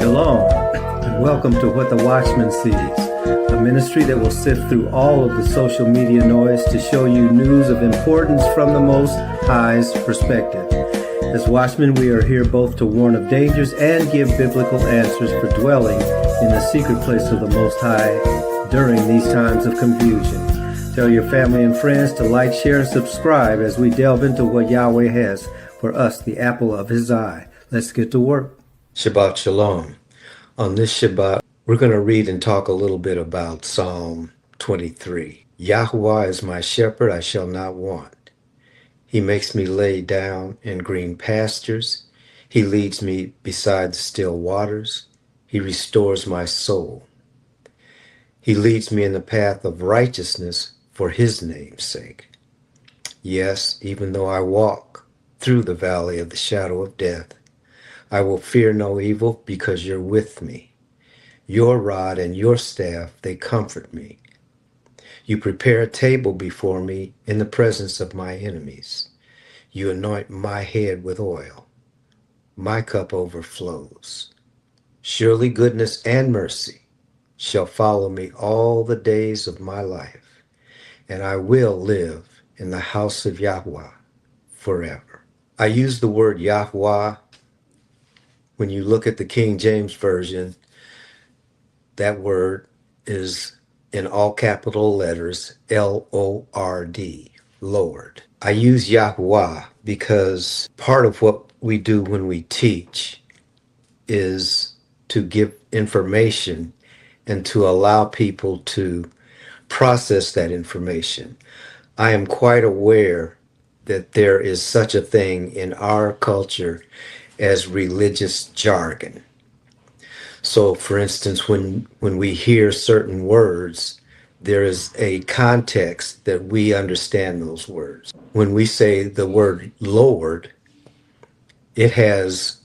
Shalom, and welcome to What the Watchman Sees, a ministry that will sift through all of the social media noise to show you news of importance from the Most High's perspective. As watchmen, we are here both to warn of dangers and give biblical answers for dwelling in the secret place of the Most High during these times of confusion. Tell your family and friends to like, share, and subscribe as we delve into what Yahweh has for us, the apple of His eye. Let's get to work. Shabbat Shalom. On this Shabbat, we're going to read and talk a little bit about Psalm 23. Yahuwah is my shepherd, I shall not want. He makes me lay down in green pastures. He leads me beside the still waters. He restores my soul. He leads me in the path of righteousness for his name's sake. Yes, even though I walk through the valley of the shadow of death, I will fear no evil because you're with me. Your rod and your staff, they comfort me. You prepare a table before me in the presence of my enemies. You anoint my head with oil. My cup overflows. Surely goodness and mercy shall follow me all the days of my life, and I will live in the house of Yahweh forever. I use the word Yahweh. When you look at the King James Version, that word is in all capital letters, L-O-R-D, Lord. I use Yahuwah because part of what we do when we teach is to give information and to allow people to process that information. I am quite aware that there is such a thing in our culture as religious jargon. So, for instance, when we hear certain words, there is a context that we understand those words. When we say the word Lord, it has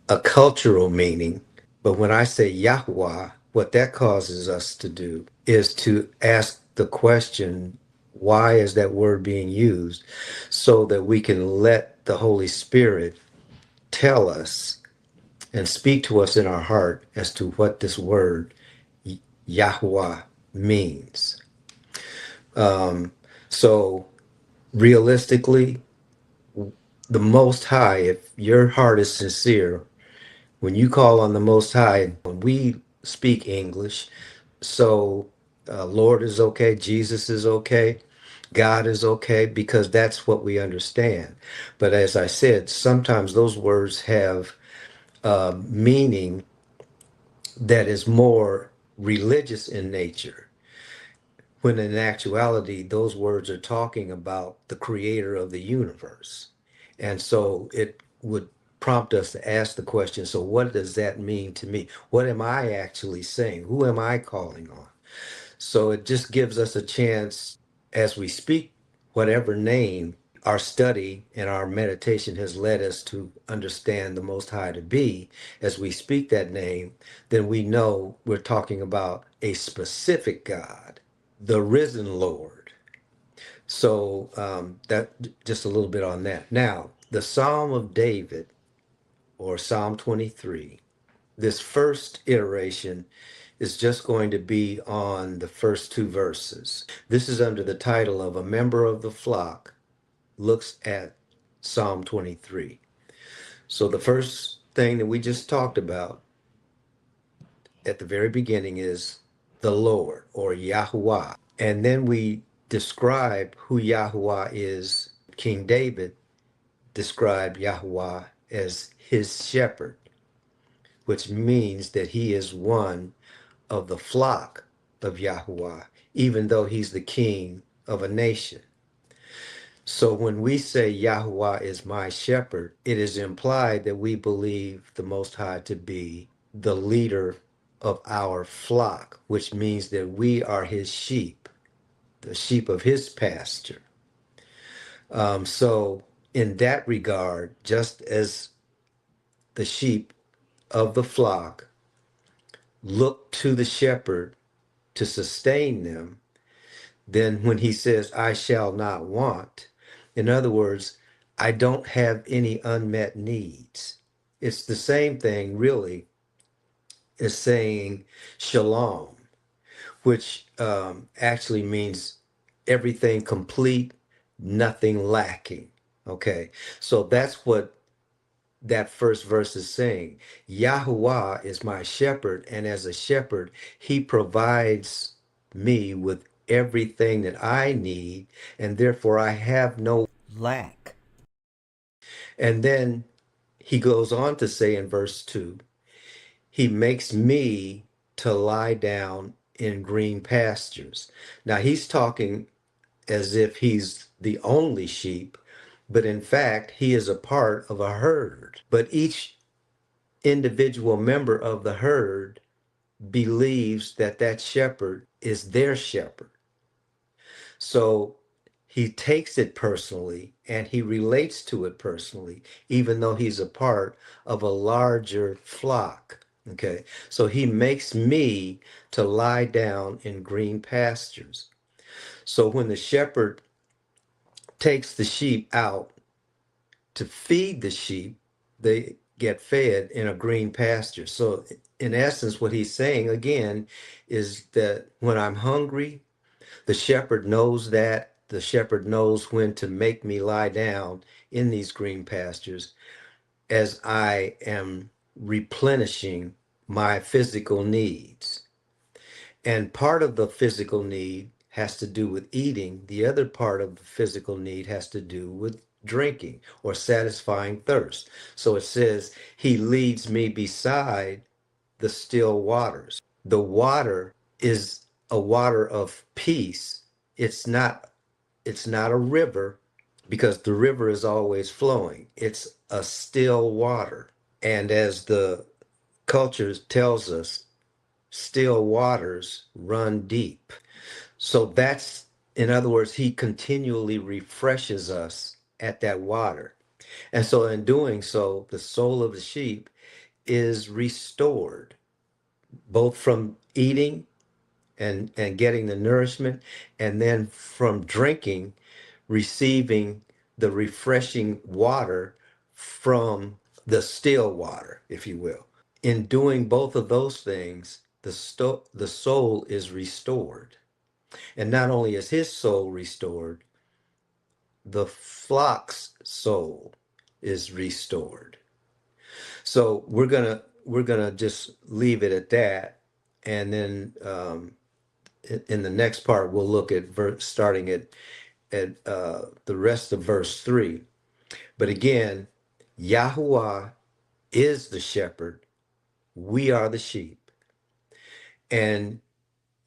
a cultural meaning. But when I say Yahweh, what that causes us to do is to ask the question, why is that word being used? So that we can let the Holy Spirit tell us and speak to us in our heart as to what this word Yahuwah means. So realistically, the Most High, if your heart is sincere, when you call on the Most High, when we speak English, so Lord is okay, Jesus is okay, God is okay, because that's what we understand. But as I said, sometimes those words have meaning that is more religious in nature, when in actuality, those words are talking about the creator of the universe. And so it would prompt us to ask the question, so what does that mean to me? What am I actually saying? Who am I calling on? So it just gives us a chance as we speak whatever name. Our study and our meditation has led us to understand the Most High to be. As we speak that name, then we know we're talking about a specific God, the risen Lord. So that just a little bit on that. Now, the Psalm of David, or Psalm 23, this first iteration is just going to be on the first two verses. This is under the title of A Member of the Flock Looks at Psalm 23. So the first thing that we just talked about at the very beginning is the Lord, or Yahuwah. And then we describe who Yahuwah is. King David described Yahuwah as his shepherd, which means that he is one of the flock of Yahuwah, even though he's the king of a nation. So when we say Yahuwah is my shepherd, it is implied that we believe the Most High to be the leader of our flock, which means that we are his sheep, the sheep of his pasture. So in that regard, just as the sheep of the flock look to the shepherd to sustain them, then when he says, I shall not want, in other words, I don't have any unmet needs. It's the same thing, really, is saying shalom, which actually means everything complete, nothing lacking. Okay, so that's what that first verse is saying. Yahuwah is my shepherd, and as a shepherd, he provides me with everything that I need, and therefore I have no lack. And then he goes on to say in verse 2, he makes me to lie down in green pastures. Now he's talking as if he's the only sheep, but in fact, he is a part of a herd. But each individual member of the herd believes that that shepherd is their shepherd. So he takes it personally and he relates to it personally, even though he's a part of a larger flock. Okay. So he makes me to lie down in green pastures. So when the shepherd takes the sheep out to feed the sheep, they get fed in a green pasture. So, in essence, what he's saying again is that when I'm hungry, the shepherd knows that. The shepherd knows when to make me lie down in these green pastures as I am replenishing my physical needs. And part of the physical need has to do with eating. The other part of the physical need has to do with drinking or satisfying thirst. So it says, he leads me beside the still waters. The water is a water of peace. It's not a river because the river is always flowing. It's a still water. And as the culture tells us, still waters run deep. So that's, in other words, he continually refreshes us at that water. And so in doing so, the soul of the sheep is restored, both from eating and getting the nourishment, and then from drinking, receiving the refreshing water from the still water, if you will. In doing both of those things, the soul is restored. And not only is his soul restored, the flock's soul is restored. So we're gonna just leave it at that, and then in the next part we'll look at starting at the rest of verse 3. But again, Yahuwah is the shepherd, we are the sheep, and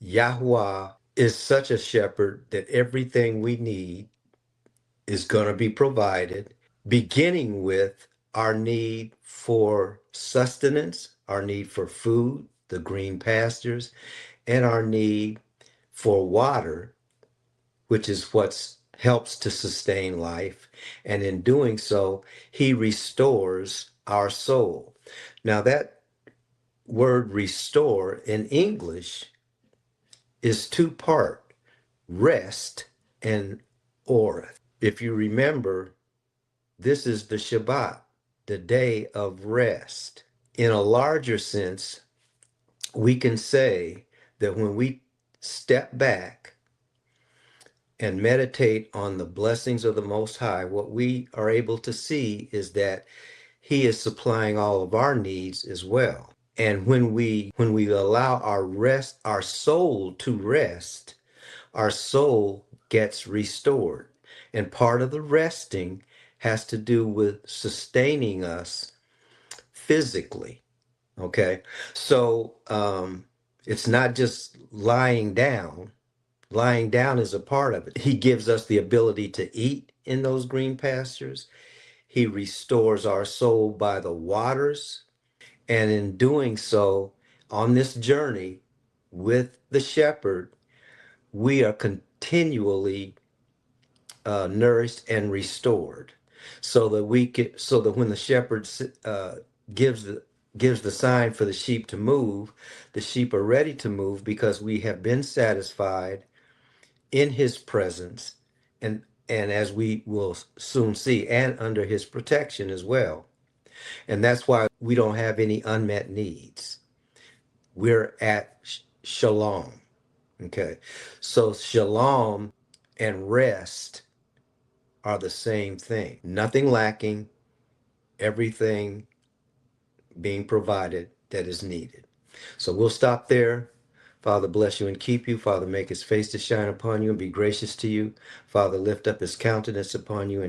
Yahuwah is such a shepherd that everything we need is going to be provided, beginning with our need for sustenance, our need for food, the green pastures, and our need for water, which is what helps to sustain life. And in doing so, he restores our soul. Now, that word restore in English is two-part, rest and oreth. If you remember, this is the Shabbat, the day of rest. In a larger sense, we can say that when we step back and meditate on the blessings of the Most High, what we are able to see is that He is supplying all of our needs as well. And when we allow our soul to rest, our soul gets restored. And part of the resting has to do with sustaining us physically. Okay. So it's not just lying down. Lying down is a part of it. He gives us the ability to eat in those green pastures. He restores our soul by the waters. And in doing so, on this journey with the shepherd, we are continually nourished and restored, so that when the shepherd gives the gives the sign for the sheep to move, the sheep are ready to move because we have been satisfied in his presence, and as we will soon see, and under his protection as well. And that's why we don't have any unmet needs. we're at shalom. Okay. So shalom and rest are the same thing. Nothing lacking, everything being provided that is needed. So we'll stop there. Father, bless you and keep you. Father, make his face to shine upon you and be gracious to you. Father, lift up his countenance upon you and